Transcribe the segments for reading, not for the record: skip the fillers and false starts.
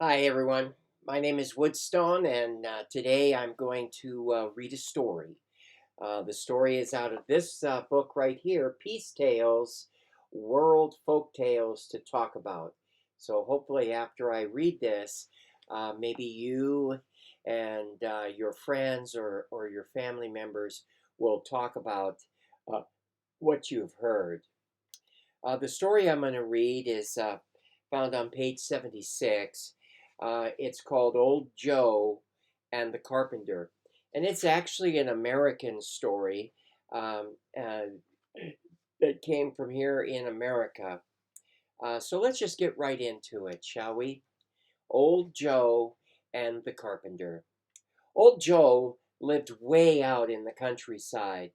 Hi, everyone. My name is Woodstone, and today I'm going to read a story. The story is out of this book right here, Peace Tales, World Folk Tales to Talk About. So hopefully, after I read this, maybe you and your friends or your family members will talk about uh, what you've heard. The story I'm going to read is found on page 76. It's called Old Joe and the Carpenter. And it's actually an American story and that came from here in America. So let's just get right into it, shall we? Old Joe and the Carpenter. Old Joe lived way out in the countryside,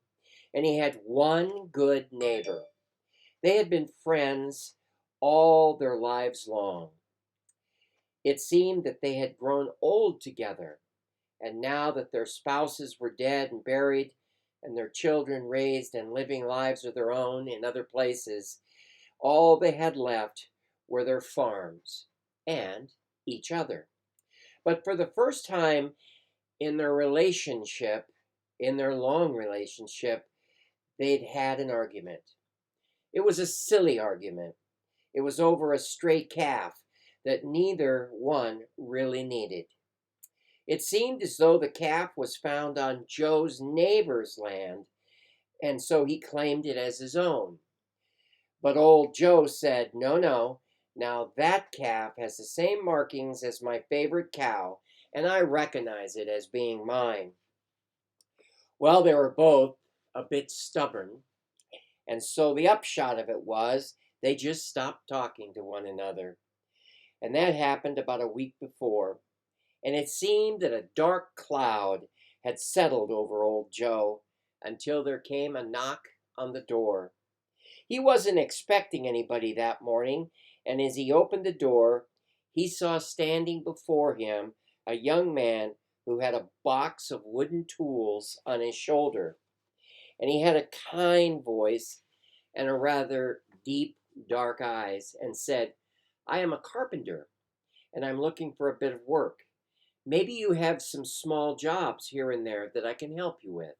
and he had one good neighbor. They had been friends all their lives long. It seemed that they had grown old together, and now that their spouses were dead and buried, and their children raised and living lives of their own in other places, all they had left were their farms and each other. But for the first time in their relationship, in their long relationship, they'd had an argument. It was a silly argument. It was over a stray calf that neither one really needed. It seemed as though the calf was found on Joe's neighbor's land, and so he claimed it as his own. But old Joe said, "No, no, now that calf has the same markings as my favorite cow, and I recognize it as being mine." Well, they were both a bit stubborn, and so the upshot of it was they just stopped talking to one another. And that happened about a week before, and it seemed that a dark cloud had settled over old Joe until there came a knock on the door. He wasn't expecting anybody that morning, and as he opened the door, he saw standing before him a young man who had a box of wooden tools on his shoulder, and he had a kind voice and a rather deep, dark eyes, and said, "I am a carpenter, and I'm looking for a bit of work. Maybe you have some small jobs here and there that I can help you with."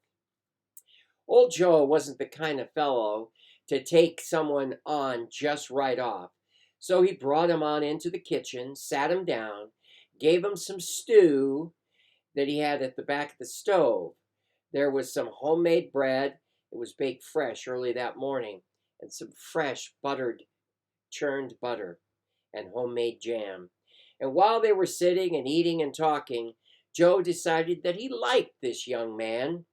Old Joe wasn't the kind of fellow to take someone on just right off, so he brought him on into the kitchen, sat him down, gave him some stew that he had at the back of the stove. There was some homemade bread. It was baked fresh early that morning, and some fresh buttered, churned butter, and homemade jam. And while they were sitting and eating and talking, Joe decided that he liked this young man.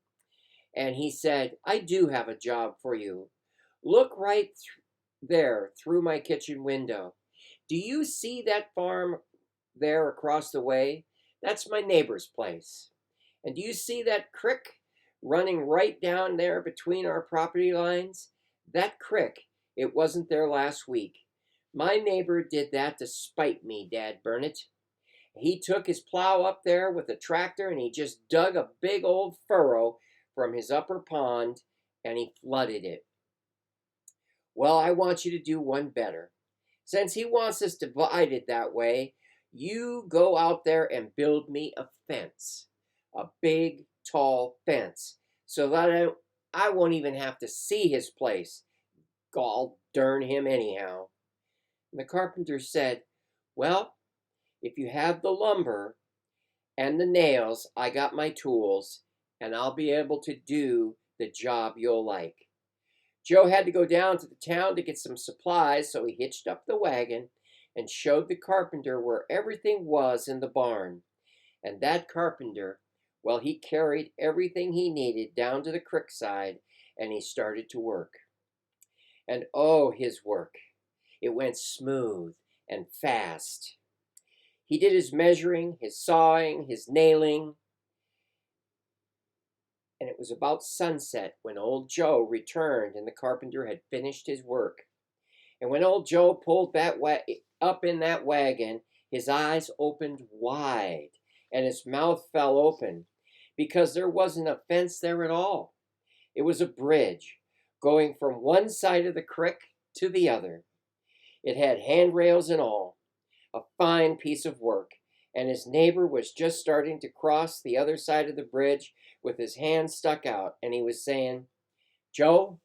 And he said, "I do have a job for you. Look right there through my kitchen window. Do you see that farm there across the way? That's my neighbor's place. And do you see that creek running right down there between our property lines? That creek, it wasn't there last week. My neighbor did that to spite me, Dad Burnett. He took his plow up there with a tractor and he just dug a big old furrow from his upper pond and he flooded it. Well, I want you to do one better. Since he wants us divided that way, you go out there and build me a fence, a big, tall fence, so that I won't even have to see his place. Gall darn him anyhow." And the carpenter said, "Well, if you have the lumber and the nails, I got my tools, and I'll be able to do the job you'll like." Joe had to go down to the town to get some supplies, so he hitched up the wagon and showed the carpenter where everything was in the barn. And that carpenter, well, he carried everything he needed down to the creekside and he started to work. And oh, his work! It went smooth and fast. He did his measuring, his sawing, his nailing, and it was about sunset when old Joe returned and the carpenter had finished his work. And when old Joe pulled that up in that wagon, his eyes opened wide and his mouth fell open because there wasn't a fence there at all. It was a bridge going from one side of the creek to the other. It had handrails and all. a fine piece of work, and his neighbor was just starting to cross the other side of the bridge with his hand stuck out, and he was saying, "Joe,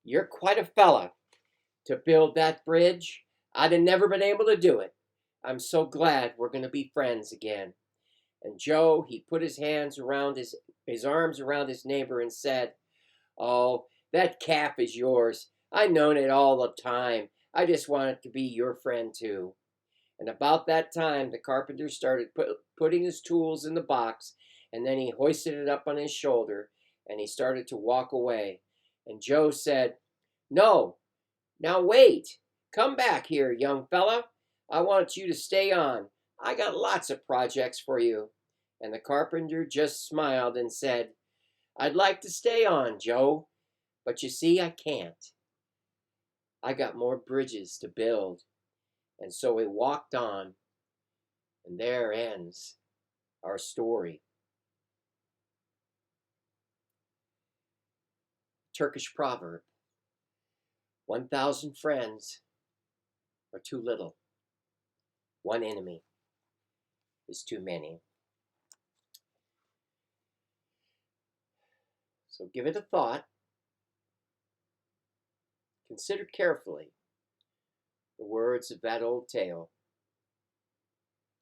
you're quite a fella to build that bridge. I'd have never been able to do it. I'm so glad we're going to be friends again." And Joe, he put his arms around his neighbor and said, "Oh, that calf is yours. I've known it all the time. I just wanted to be your friend too." And about that time, the carpenter started putting his tools in the box, and then he hoisted it up on his shoulder, and he started to walk away. And Joe said, "No, now wait. Come back here, young fella. I want you to stay on. I got lots of projects for you." And the carpenter just smiled and said, "I'd like to stay on, Joe, but you see, I can't. I got more bridges to build." And so he walked on, and there ends our story. Turkish proverb: 1,000 friends are too little. One enemy is too many. So give it a thought. Consider carefully the words of that old tale.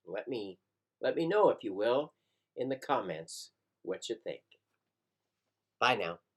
Let me know, if you will, in the comments what you think. Bye now.